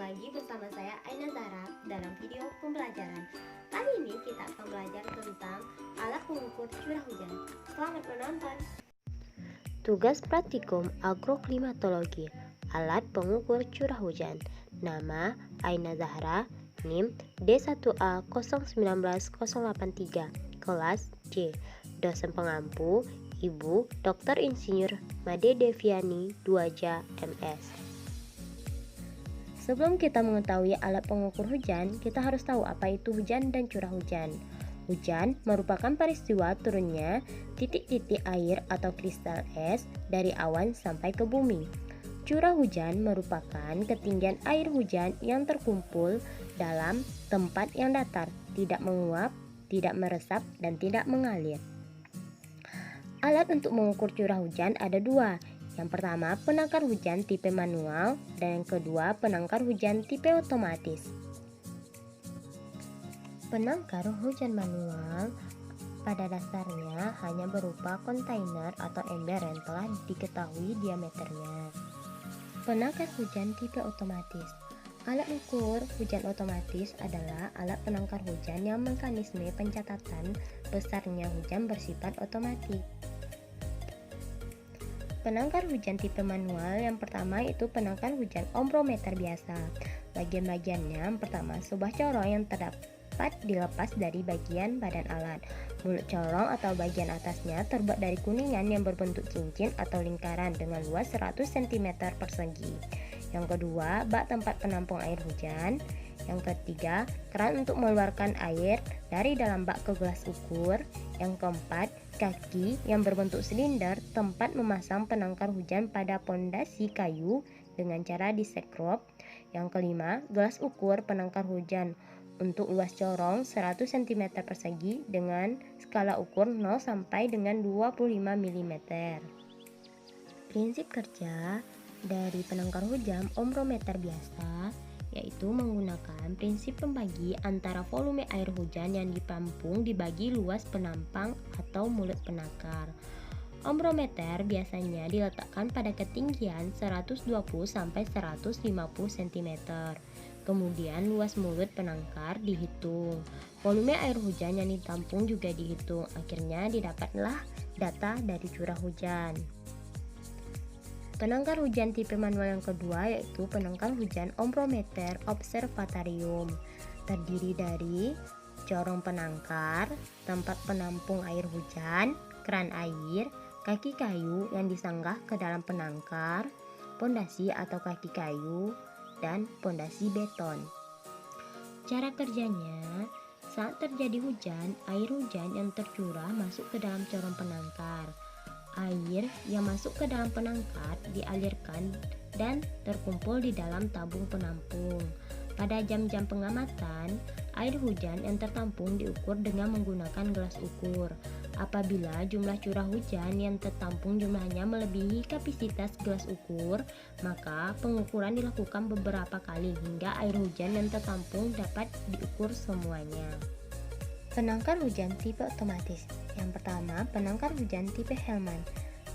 lagi bersama saya Aina Zahra dalam video pembelajaran. Kali ini kita akan belajar tentang alat pengukur curah hujan. Selamat menonton. Tugas praktikum agroklimatologi, alat pengukur curah hujan. Nama Aina Zahra, NIM D1A 019083, kelas C. Dosen pengampu Ibu Dr. Insinyur Made Deviani Duaja MS. Sebelum kita mengetahui alat pengukur hujan, kita harus tahu apa itu hujan dan curah hujan. Hujan merupakan peristiwa turunnya titik-titik air atau kristal es dari awan sampai ke bumi. Curah hujan merupakan ketinggian air hujan yang terkumpul dalam tempat yang datar, tidak menguap, tidak meresap, dan tidak mengalir. Alat untuk mengukur curah hujan ada dua. Yang pertama, penangkar hujan tipe manual, dan yang kedua, penangkar hujan tipe otomatis. Penangkar hujan manual pada dasarnya hanya berupa kontainer atau ember yang telah diketahui diameternya. Penangkar hujan tipe otomatis. Alat ukur hujan otomatis adalah alat penangkar hujan yang mekanisme pencatatan besarnya hujan bersifat otomatis. Penangkar hujan tipe manual yang pertama itu penangkar hujan ombrometer biasa. Bagian-bagiannya yang pertama, sebuah corong yang terdapat dilepas dari bagian badan alat. Mulut corong atau bagian atasnya terbuat dari kuningan yang berbentuk cincin atau lingkaran dengan luas 100 cm persegi. Yang kedua, bak tempat penampung air hujan. Yang ketiga, keran untuk mengeluarkan air dari dalam bak ke gelas ukur. Yang keempat, kaki yang berbentuk silinder tempat memasang penangkar hujan pada pondasi kayu dengan cara disekrop. Yang kelima, gelas ukur penangkar hujan untuk luas corong 100 cm persegi dengan skala ukur 0 sampai dengan 25 mm. Prinsip kerja dari penangkar hujan ombrometer biasa yaitu menggunakan prinsip pembagi antara volume air hujan yang ditampung dibagi luas penampang atau mulut penangkar. Ombrometer biasanya diletakkan pada ketinggian 120 sampai 150 cm. Kemudian luas mulut penangkar dihitung. Volume air hujan yang ditampung juga dihitung. Akhirnya didapatlah data dari curah hujan. Penangkar hujan tipe manual yang kedua yaitu penangkar hujan ombrometer observatorium. Terdiri dari corong penangkar, tempat penampung air hujan, keran air, kaki kayu yang disanggah ke dalam penangkar, pondasi atau kaki kayu, dan pondasi beton. Cara kerjanya, saat terjadi hujan, air hujan yang tercurah masuk ke dalam corong penangkar. Air yang masuk ke dalam penangkar dialirkan dan terkumpul di dalam tabung penampung. Pada jam-jam pengamatan, air hujan yang tertampung diukur dengan menggunakan gelas ukur. Apabila jumlah curah hujan yang tertampung jumlahnya melebihi kapasitas gelas ukur, maka pengukuran dilakukan beberapa kali hingga air hujan yang tertampung dapat diukur semuanya. Penangkar hujan tipe otomatis. Yang pertama, penangkar hujan tipe Hellman.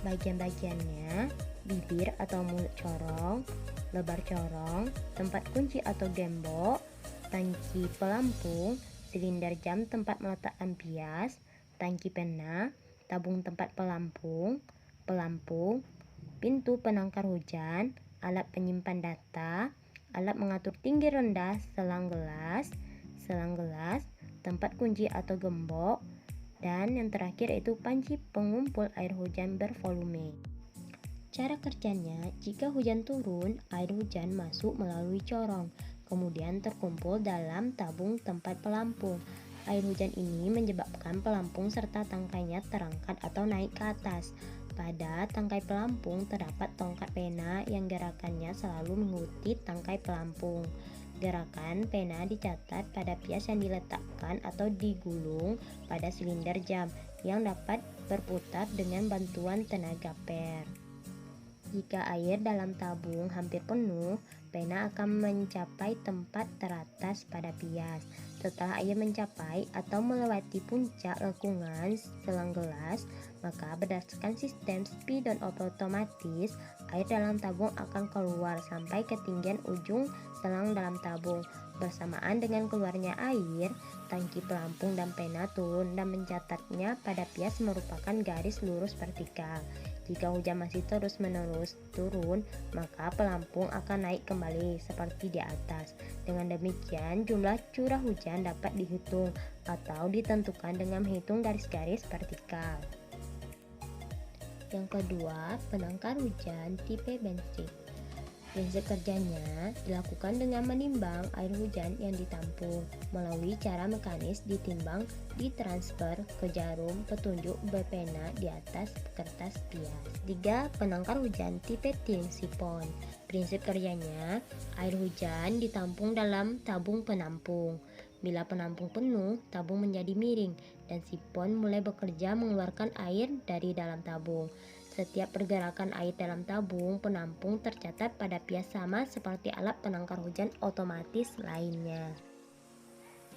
Bagian-bagiannya, bibir atau mulut corong, lebar corong, tempat kunci atau gembok, tangki pelampung, silinder jam tempat meletakkan bias, tangki pena, tabung tempat pelampung, pintu penangkar hujan, alat penyimpan data, alat mengatur tinggi rendah selang gelas, tempat kunci atau gembok, dan yang terakhir yaitu panci pengumpul air hujan bervolume. Cara kerjanya, jika hujan turun, air hujan masuk melalui corong, kemudian terkumpul dalam tabung tempat pelampung. Air hujan ini menyebabkan pelampung serta tangkainya terangkat atau naik ke atas. Pada tangkai pelampung terdapat tongkat pena yang gerakannya selalu mengikuti tangkai pelampung. Gerakan pena dicatat pada bias yang diletakkan atau digulung pada silinder jam yang dapat berputar dengan bantuan tenaga per. Jika air dalam tabung hampir penuh, pena akan mencapai tempat teratas pada bias. Setelah air mencapai atau melewati puncak lekungan selang gelas, maka berdasarkan sistem spidol otomatis, air dalam tabung akan keluar sampai ketinggian ujung selang dalam tabung. Bersamaan dengan keluarnya air, tangki pelampung dan pena turun dan mencatatnya pada pias merupakan garis lurus vertikal. Jika hujan masih terus-menerus turun, maka pelampung akan naik kembali seperti di atas. Dengan demikian, jumlah curah hujan dapat dihitung atau ditentukan dengan menghitung garis-garis vertikal. Yang kedua, penangkar hujan tipe bentrik. Prinsip kerjanya dilakukan dengan menimbang air hujan yang ditampung melalui cara mekanis ditimbang ditransfer ke jarum petunjuk berpena di atas kertas pias. 3. Penangkar hujan tipe tiling sipon. Prinsip kerjanya, air hujan ditampung dalam tabung penampung. Bila penampung penuh, tabung menjadi miring dan sipon mulai bekerja mengeluarkan air dari dalam tabung. Setiap pergerakan air dalam tabung penampung tercatat pada pias sama seperti alat penangkar hujan otomatis lainnya.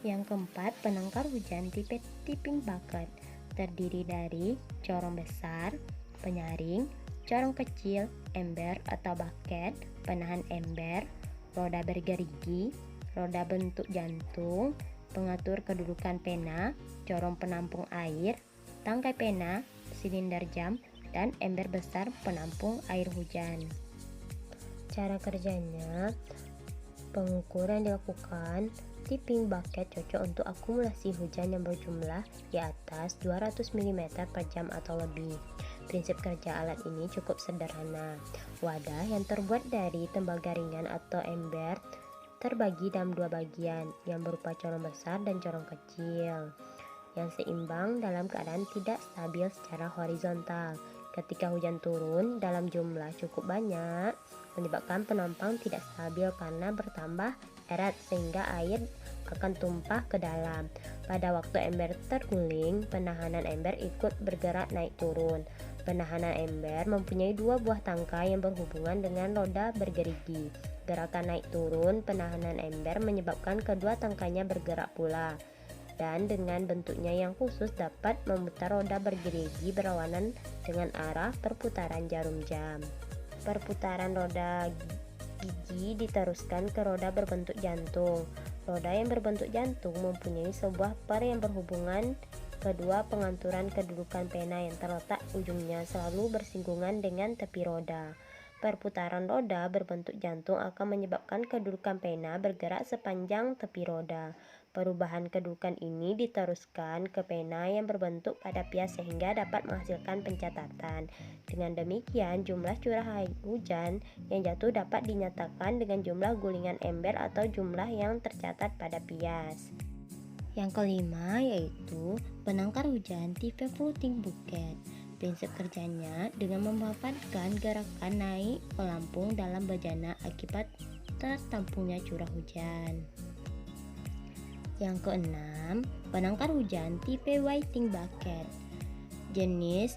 Yang keempat, penangkar hujan tipe tipping bucket. Terdiri dari corong besar, penyaring, corong kecil, ember atau bucket, penahan ember, roda bergerigi, roda bentuk jantung, pengatur kedudukan pena, corong penampung air, tangkai pena, silinder jam, dan ember besar penampung air hujan. Cara kerjanya, pengukuran dilakukan. Tipping bucket cocok untuk akumulasi hujan yang berjumlah di atas 200 mm per jam atau lebih. Prinsip kerja alat ini cukup sederhana. Wadah yang terbuat dari tembaga ringan atau ember terbagi dalam dua bagian yang berupa corong besar dan corong kecil yang seimbang dalam keadaan tidak stabil secara horizontal. Ketika hujan turun dalam jumlah cukup banyak, menyebabkan penumpang tidak stabil karena bertambah erat sehingga air akan tumpah ke dalam. Pada waktu ember terguling, penahanan ember ikut bergerak naik turun. Penahanan ember mempunyai dua buah tangkai yang berhubungan dengan roda bergerigi. Gerakan naik turun penahanan ember menyebabkan kedua tangkainya bergerak pula. Dan dengan bentuknya yang khusus dapat memutar roda bergerigi berlawanan dengan arah perputaran jarum jam. Perputaran roda gigi diteruskan ke roda berbentuk jantung. Roda yang berbentuk jantung mempunyai sebuah per yang berhubungan kedua penganturan kedudukan pena yang terletak ujungnya selalu bersinggungan dengan tepi roda. Perputaran roda berbentuk jantung akan menyebabkan kedudukan pena bergerak sepanjang tepi roda. Perubahan kedudukan ini diteruskan ke pena yang berbentuk pada pias sehingga dapat menghasilkan pencatatan. Dengan demikian, jumlah curah air hujan yang jatuh dapat dinyatakan dengan jumlah gulingan ember atau jumlah yang tercatat pada pias. Yang kelima yaitu penangkar hujan tipe floating bucket. Prinsip kerjanya dengan memanfaatkan gerakan naik pelampung dalam bejana akibat tertampungnya curah hujan. Yang keenam, penangkar hujan tipe waiting bucket. Jenis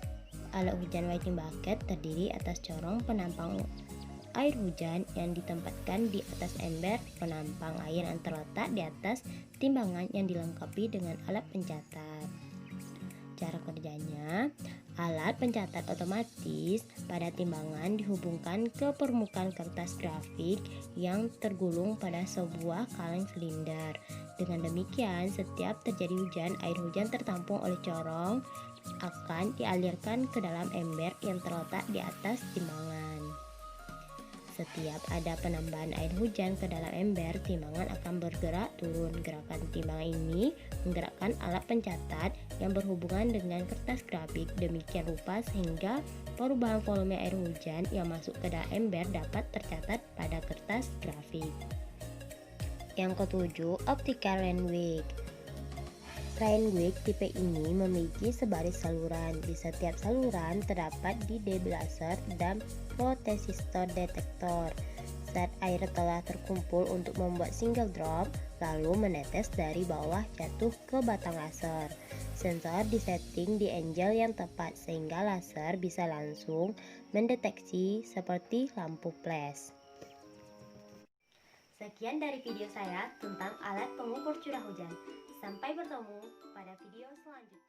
alat hujan waiting bucket terdiri atas corong penampang air hujan yang ditempatkan di atas ember penampang air yang terletak di atas timbangan yang dilengkapi dengan alat pencatat. Cara kerjanya, alat pencatat otomatis pada timbangan dihubungkan ke permukaan kertas grafik yang tergulung pada sebuah kaleng silinder. Dengan demikian, setiap terjadi hujan, air hujan tertampung oleh corong akan dialirkan ke dalam ember yang terletak di atas timbangan. Setiap ada penambahan air hujan ke dalam ember, timbangan akan bergerak turun. Gerakan timbangan ini menggerakkan alat pencatat yang berhubungan dengan kertas grafik demikian rupa sehingga perubahan volume air hujan yang masuk ke dalam ember dapat tercatat pada kertas grafik. Yang ketujuh, optical rainwig. Rainwig tipe ini memiliki sebaris saluran. Di setiap saluran terdapat deblaser dan photosistor detektor. Saat air telah terkumpul untuk membuat single drop, lalu menetes dari bawah jatuh ke batang laser. Sensor disetting di angle yang tepat sehingga laser bisa langsung mendeteksi seperti lampu flash. Sekian dari video saya tentang alat pengukur curah hujan. Sampai bertemu pada video selanjutnya.